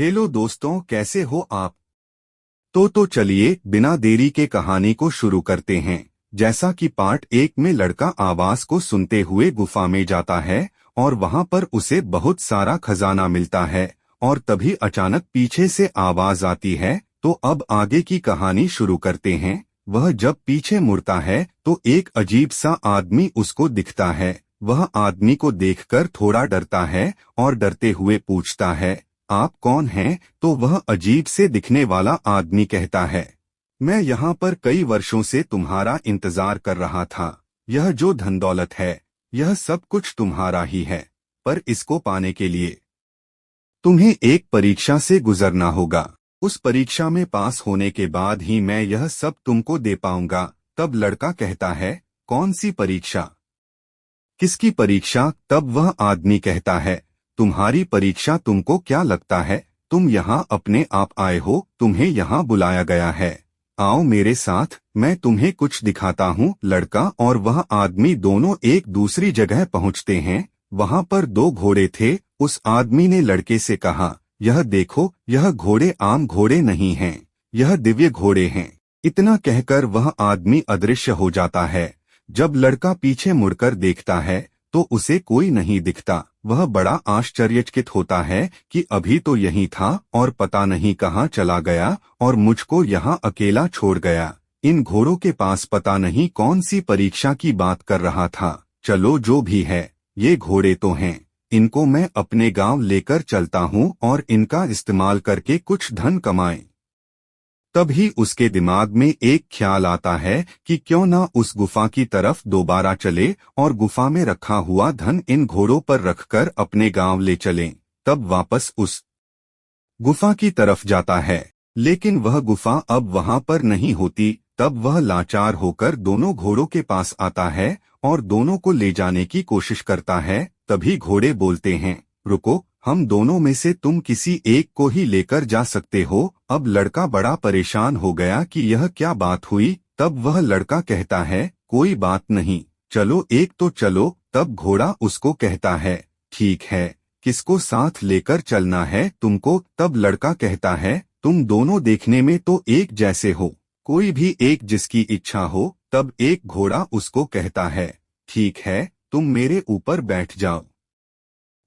Hello दोस्तों, कैसे हो आप। तो चलिए बिना देरी के कहानी को शुरू करते हैं। जैसा कि पार्ट 1 में लड़का आवाज को सुनते हुए गुफा में जाता है और वहां पर उसे बहुत सारा खजाना मिलता है और तभी अचानक पीछे से आवाज आती है। तो अब आगे की कहानी शुरू करते हैं। वह जब पीछे मुड़ता है तो एक अजीब सा आदमी उसको दिखता है। वह आदमी को देखकर थोड़ा डरता है और डरते हुए पूछता है, आप कौन हैं? तो वह अजीब से दिखने वाला आदमी कहता है, मैं यहाँ पर कई वर्षों से तुम्हारा इंतजार कर रहा था। यह जो धन दौलत है, यह सब कुछ तुम्हारा ही है, पर इसको पाने के लिए तुम्हें एक परीक्षा से गुजरना होगा। उस परीक्षा में पास होने के बाद ही मैं यह सब तुमको दे पाऊंगा। तब लड़का कहता है, कौन सी परीक्षा? किसकी परीक्षा? तब वह आदमी कहता है, तुम्हारी परीक्षा। तुमको क्या लगता है तुम यहाँ अपने आप आए हो? तुम्हें यहाँ बुलाया गया है। आओ मेरे साथ, मैं तुम्हें कुछ दिखाता हूँ। लड़का और वह आदमी दोनों एक दूसरी जगह पहुँचते हैं। वहाँ पर दो घोड़े थे। उस आदमी ने लड़के से कहा, यह देखो, यह घोड़े आम घोड़े नहीं हैं, यह दिव्य घोड़े हैं। इतना कहकर वह आदमी अदृश्य हो जाता है। जब लड़का पीछे मुड़कर देखता है तो उसे कोई नहीं दिखता। वह बड़ा आश्चर्यचकित होता है कि अभी तो यही था और पता नहीं कहाँ चला गया और मुझको यहाँ अकेला छोड़ गया। इन घोड़ों के पास पता नहीं कौन सी परीक्षा की बात कर रहा था। चलो जो भी है, ये घोड़े तो हैं, इनको मैं अपने गांव लेकर चलता हूँ और इनका इस्तेमाल करके कुछ धन कमाएं। तभी उसके दिमाग में एक ख्याल आता है कि क्यों ना उस गुफा की तरफ दोबारा चले और गुफा में रखा हुआ धन इन घोड़ों पर रखकर अपने गांव ले चलें। तब वापस उस गुफा की तरफ जाता है, लेकिन वह गुफा अब वहां पर नहीं होती। तब वह लाचार होकर दोनों घोड़ों के पास आता है और दोनों को ले जाने की कोशिश करता है। तभी घोड़े बोलते हैं, रुको, हम दोनों में से तुम किसी एक को ही लेकर जा सकते हो। अब लड़का बड़ा परेशान हो गया कि यह क्या बात हुई। तब वह लड़का कहता है, कोई बात नहीं, चलो एक तो चलो। तब घोड़ा उसको कहता है, ठीक है, किसको साथ लेकर चलना है तुमको? तब लड़का कहता है, तुम दोनों देखने में तो एक जैसे हो, कोई भी एक जिसकी इच्छा हो। तब एक घोड़ा उसको कहता है, ठीक है, तुम मेरे ऊपर बैठ जाओ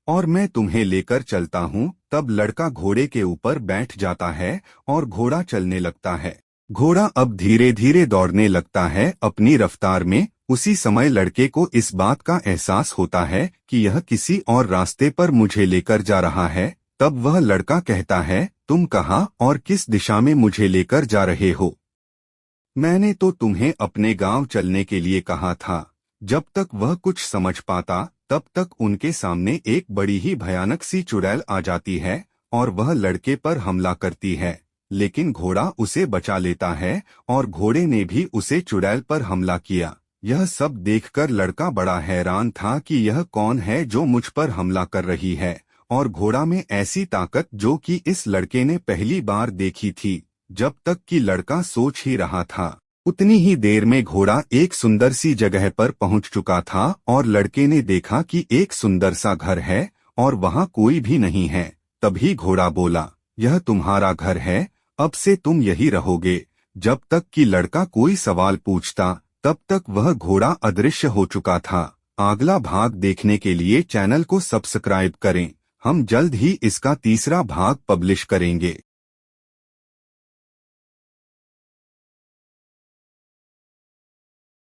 और मैं तुम्हें लेकर चलता हूँ। तब लड़का घोड़े के ऊपर बैठ जाता है और घोड़ा चलने लगता है। घोड़ा अब धीरे धीरे दौड़ने लगता है अपनी रफ्तार में। उसी समय लड़के को इस बात का एहसास होता है कि यह किसी और रास्ते पर मुझे लेकर जा रहा है। तब वह लड़का कहता है, तुम कहाँ और किस दिशा में मुझे लेकर जा रहे हो? मैंने तो तुम्हें अपने गांव चलने के लिए कहा था। जब तक वह कुछ समझ पाता तब तक उनके सामने एक बड़ी ही भयानक सी चुड़ैल आ जाती है और वह लड़के पर हमला करती है। लेकिन घोड़ा उसे बचा लेता है और घोड़े ने भी उसे चुड़ैल पर हमला किया। यह सब देखकर लड़का बड़ा हैरान था कि यह कौन है जो मुझ पर हमला कर रही है, और घोड़ा में ऐसी ताकत जो कि इस लड़के ने पहली बार देखी थी। जब तक कि लड़का सोच ही रहा था, उतनी ही देर में घोड़ा एक सुंदर सी जगह पर पहुंच चुका था और लड़के ने देखा कि एक सुंदर सा घर है और वहां कोई भी नहीं है। तभी घोड़ा बोला, यह तुम्हारा घर है, अब से तुम यही रहोगे। जब तक कि लड़का कोई सवाल पूछता तब तक वह घोड़ा अदृश्य हो चुका था। अगला भाग देखने के लिए चैनल को सब्सक्राइब करें। हम जल्द ही इसका तीसरा भाग पब्लिश करेंगे।